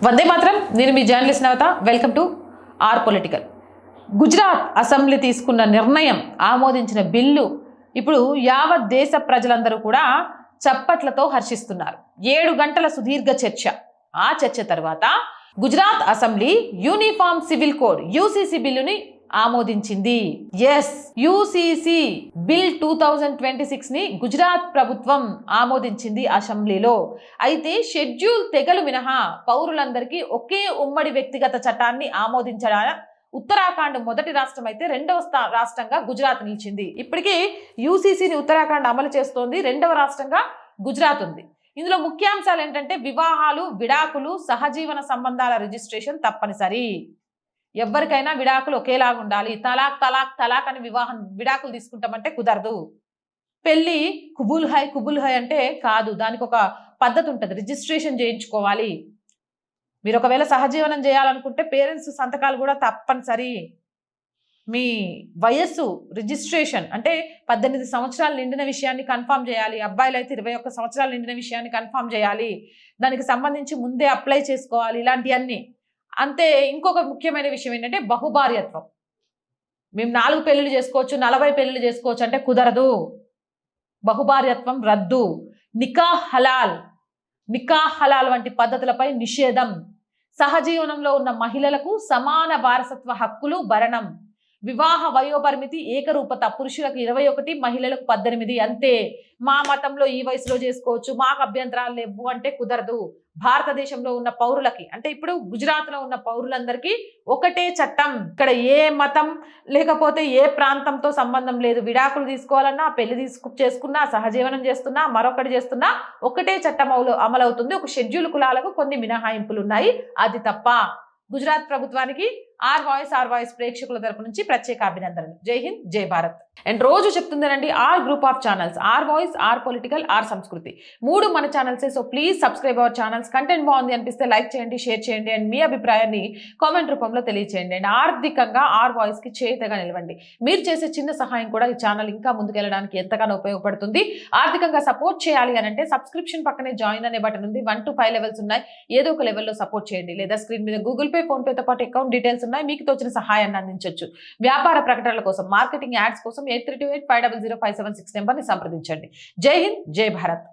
వందే మాత్రం. నేను మీ journalist Navatha. Welcome to R political. Gujarat assembly తీసుకున్న నిర్ణయం, ఆమోదించిన బిల్లు ఇప్పుడు యావత్ దేశ ప్రజలందరూ కూడా చప్పట్లతో హర్షిస్తున్నారు. 7 గంటల సుదీర్ఘ చర్చ. ఆ చర్చ తర్వాత Gujarat assembly uniform civil code UCC బిల్లుని ఆమోదించింది. ఎస్, యూసీసీ బిల్ 2026 ని గుజరాత్ ప్రభుత్వం ఆమోదించింది అసెంబ్లీలో. అయితే షెడ్యూల్ తెగలు మినహా పౌరులందరికీ ఒకే ఉమ్మడి వ్యక్తిగత చట్టాన్ని ఆమోదించడానికి ఉత్తరాఖండ్ మొదటి రాష్ట్రం అయితే, రెండవ రాష్ట్రంగా గుజరాత్ నిలిచింది. ఇప్పటికీ యూసీసీని ఉత్తరాఖండ్ అమలు చేస్తోంది. రెండవ రాష్ట్రంగా గుజరాత్ ఉంది. ఇందులో ముఖ్యాంశాలు ఏంటంటే వివాహాలు, విడాకులు, సహజీవన సంబంధాల రిజిస్ట్రేషన్ తప్పనిసరి. ఎవరికైనా విడాకులు ఒకేలాగా ఉండాలి. తలాక్ తలాక్ తలాక్ అని విడాకులు తీసుకుంటామంటే కుదరదు. పెళ్లి కుబుల్ హై అంటే కాదు, దానికి ఒక పద్ధతి ఉంటుంది. రిజిస్ట్రేషన్ చేయించుకోవాలి. మీరు ఒకవేళ సహజీవనం చేయాలనుకుంటే పేరెంట్స్ సంతకాలు కూడా తప్పనిసరి. మీ వయస్సు రిజిస్ట్రేషన్ అంటే 18 సంవత్సరాలు నిండిన విషయాన్ని కన్ఫర్మ్ చేయాలి. అబ్బాయిలు అయితే 21 సంవత్సరాలు నిండిన విషయాన్ని కన్ఫర్మ్ చేయాలి. దానికి సంబంధించి ముందే అప్లై చేసుకోవాలి. ఇలాంటివన్నీ అంతే. ఇంకొక ముఖ్యమైన విషయం ఏంటంటే బహుభార్యత్వం. మేము 4 పెళ్లిళ్ళు చేసుకోవచ్చు, 40 పెళ్లిళ్ళు చేసుకోవచ్చు అంటే కుదరదు. బహుభార్యత్వం రద్దు. నికా హలాల్ వంటి పద్ధతులపై నిషేధం. సహజీవనంలో ఉన్న మహిళలకు సమాన వారసత్వ హక్కులు, భరణం. వివాహ వయోపరిమితి ఏకరూపత. పురుషులకు 21, మహిళలకు 18. అంతే. మా మతంలో ఈ వయసులో చేసుకోవచ్చు, మాకు అభ్యంతరాలు లేవు అంటే కుదరదు. భారతదేశంలో ఉన్న పౌరులకి అంటే ఇప్పుడు గుజరాత్లో ఉన్న పౌరులందరికీ ఒకటే చట్టం. ఇక్కడ ఏ మతం లేకపోతే ఏ ప్రాంతంతో సంబంధం లేదు. విడాకులు తీసుకోవాలన్నా, పెళ్లి చేసుకున్నా, సహజీవనం చేస్తున్నా, మరొకటి చేస్తున్నా ఒకటే చట్టం అమలవుతుంది. ఒక షెడ్యూల్ కులాలకు కొన్ని మినహాయింపులు ఉన్నాయి, అది తప్ప. గుజరాత్ ప్రభుత్వానికి ఆర్ వాయిస్ ప్రేక్షకుల తరపు నుంచి ప్రత్యేక అభినందనలు. జై హింద్, జై భారత్. అండ్ రోజు చెప్తుందేనండి R group of channels, R voice, R political, R Sanskriti, 3 మన ఛానల్సే. So please subscribe our channels. Content బాగుంది అనిపిస్తే లైక్ చేయండి, షేర్ చేయండి, అండ్ మీ అభిప్రాయాన్ని కామెంట్ రూపంలో తెలియచేయండి. అండ్ ఆర్థికంగా ఆర్ వాయిస్ కి చేతగా నిలవండి. మీరు చేసే చిన్న సహాయం కూడా ఈ ఛానల్ ఇంకా ముందుకెళ్ళడానికి ఎంతగానో ఉపయోగపడుతుంది. ఆర్థికంగా సపోర్ట్ చేయాలి అని అంటే సబ్స్క్రిప్షన్ పక్కనే జాయిన్ అనే బటన్ ఉంది. 1 to 5 లెవెల్స్ ఉన్నాయి. ఏదో ఒక లెవెల్లో సపోర్ట్ చేయండి. లేదా స్క్రీన్ మీద గూగుల్ పే, ఫోన్ పేతో పాటు అకౌంట్ డీటెయిల్స్ ఉన్నాయి. మీకు తోచిన సహాయాన్ని అందించవచ్చు. వ్యాపార ప్రకటనల కోసం, మార్కెటింగ్ యాడ్స్ కోసం 8328500576 నెంబర్ని సంప్రదించండి. జై హింద్, జై భారత్.